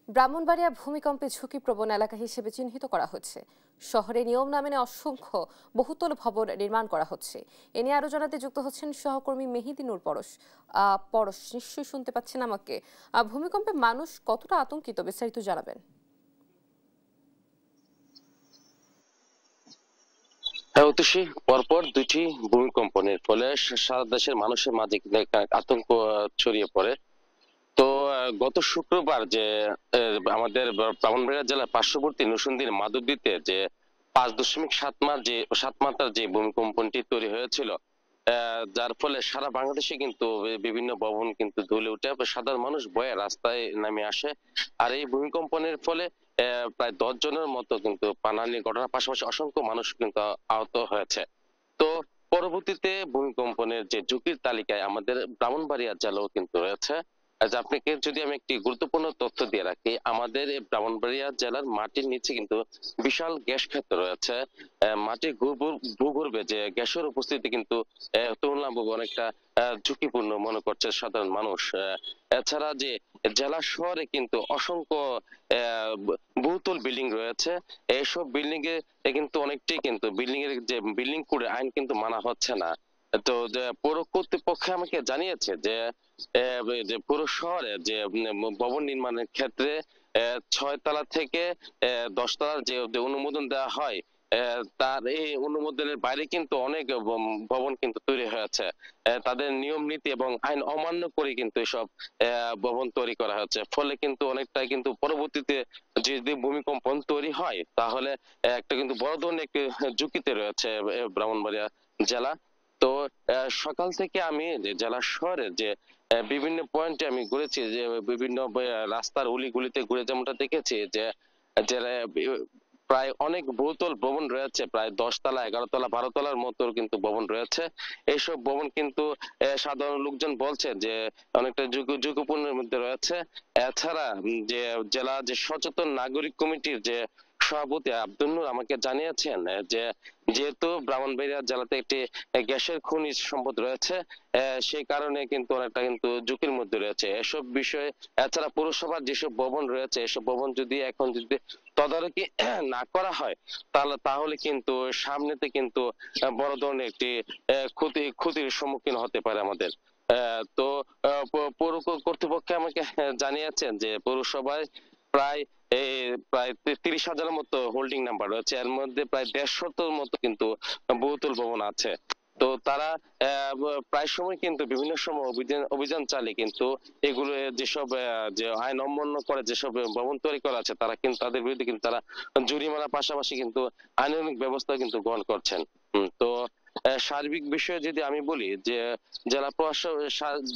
ব্রাহ্মণবাড়িয়া ভূমিকম্পে ঝুঁকিপ্রবণ এলাকা হিসেবে চিহ্নিত করা হচ্ছে। শহরে নিয়ম না মেনে অসংখ্য বহুতল ভবন নির্মাণ করা হচ্ছে। এ নিয়ে আরো জানাতে যুক্ত হচ্ছেন সহকর্মী মেহেদী নূর পরশ। পরশ, নিশ্চয়ই শুনতে পাচ্ছেন আমাকে। ভূমিকম্পে মানুষ কতটা আতঙ্কিত, বিস্তারিত জানাবেন। হ্যাঁ, অতিশী পরপর দুইটি ভূমিকম্পনের ফলে সারা দেশের মানুষের মাঝে কিন্তু একটা আতঙ্ক ছড়িয়ে পড়ে। তো গত শুক্রবার যে আমাদের ব্রাহ্মণবাড়িয়া জেলার পার্শ্ববর্তী নরসিংদীর মাধবদীতে যে 5.7 মাত্রার যে ভূমিকম্পনটি তৈরি হয়েছিল, যার ফলে সারা বাংলাদেশে কিন্তু বিভিন্ন ভবন কিন্তু দুলে উঠে সাধারণ মানুষ ভয়ে রাস্তায় নেমে আসে। আর এই ভূমিকম্পনের ফলে প্রায় 10 জনের মতো কিন্তু প্রাণহানির ঘটনার পাশাপাশি অসংখ্য মানুষ কিন্তু আহত হয়েছে। তো পরবর্তীতে ভূমিকম্পনের যে ঝুঁকির তালিকায় আমাদের ব্রাহ্মণবাড়িয়া জেলাও কিন্তু রয়েছে। আপনাকে যদি আমি একটি গুরুত্বপূর্ণ তথ্য দিয়ে রাখি, আমাদের এই ব্রাহ্মণবাড়িয়া জেলার মাটির নিচে কিন্তু বিশাল গ্যাস ক্ষেত্র রয়েছে। মাটির ভূগর্ভে যে গ্যাসের উপস্থিতি কিন্তু তুলনামূলক অনেকটা ঝুঁকিপূর্ণ মনে করছে সাধারণ মানুষ। এছাড়া যে জেলা শহরে কিন্তু অসংখ্য বহুতল বিল্ডিং রয়েছে। এইসব বিল্ডিং এ কিন্তু অনেকটাই কিন্তু বিল্ডিং এর যে বিল্ডিং কোড আইন কিন্তু মানা হচ্ছে না। তো যে পৌর কর্তৃপক্ষ আমাকে জানিয়েছে যে যে পুরো শহরে যে ভবন নির্মাণের ক্ষেত্রে 6 তলা থেকে 10 তলার যে অনুমোদন দেওয়া হয়, তার এই অনুমোদনের বাইরে কিন্তু অনেক ভবন কিন্তু তৈরি হয়েছে। তাদের নিয়ম নীতি এবং আইন অমান্য করে কিন্তু এসব ভবন তৈরি করা হচ্ছে। ফলে কিন্তু অনেকটাই কিন্তু পরবর্তীতে যদি ভূমিকম্পন তৈরি হয়, তাহলে একটা কিন্তু বড় ধরনের একটি ঝুঁকিতে রয়েছে ব্রাহ্মণবাড়িয়া জেলা। তো সকাল থেকে আমি যে জেলা শহরের যে বিভিন্ন পয়েন্টে আমি ঘুরেছি, যে বিভিন্ন রাস্তার অলিগলিতে ঘুরে যেমনটা দেখেছি যে যারা প্রায় অনেক বহুতল ভবন রয়েছে, প্রায় 10 তলা, 11 তলা, 12 তলার মতো কিন্তু ভবন রয়েছে। এইসব ভবন কিন্তু সাধারণ লোকজন বলছে যে অনেকটা ঝুঁকিপূর্ণের মধ্যে রয়েছে। এছাড়া যে জেলা যে সচেতন নাগরিক কমিটির যে সভাপতি আব্দুল নূর আমাকে জানিয়েছেন যে যেহেতু ব্রাহ্মণবাড়িয়া জেলাতে একটি গ্যাসের খনিজ সম্পদ রয়েছে, সেই কারণে কিন্তু অনেকটা কিন্তু ঝুঁকির মধ্যে রয়েছে এসব বিষয়ে। এছাড়া পৌরসভার যেসব ভবন রয়েছে, এসব ভবন যদি এখন যদি তদারকি না করা হয়, তাহলে কিন্তু সামনেতে কিন্তু বড় ধরনের একটি ক্ষতির সম্মুখীন হতে পারে আমাদের। তো পৌর কর্তৃপক্ষ আমাকে জানিয়েছেন যে পৌরসভায় প্রায় প্রায় 30,000-এর মতো হোল্ডিং নাম্বার রয়েছে। এর মধ্যে প্রায় 150-র মতো কিন্তু বহুতল ভবন আছে। তো তারা প্রায় সময় কিন্তু বিভিন্ন সময় অভিযান চালিয়ে কিন্তু এগুলো যেসব যে আইন অমান্য করে যেসব ভবন তৈরি করা আছে, তারা কিন্তু তাদের বিরুদ্ধে কিন্তু তারা জরিমানার পাশাপাশি কিন্তু আইনানুগ ব্যবস্থা কিন্তু গ্রহণ করছেন। তো সার্বিক বিষয়ে যদি আমি বলি যে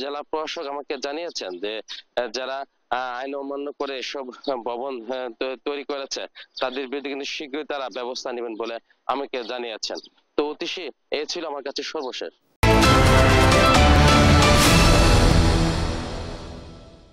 জেলা প্রশাসক আমাকে জানিয়েছেন যে যারা আইন অমান্য করে এসব ভবন তৈরি করেছে, তাদের বিরুদ্ধে কিন্তু শীঘ্রই তারা ব্যবস্থা নেবেন বলে আমাকে জানিয়েছেন। তো অতিশী, এই ছিল আমার কাছে সর্বশেষ।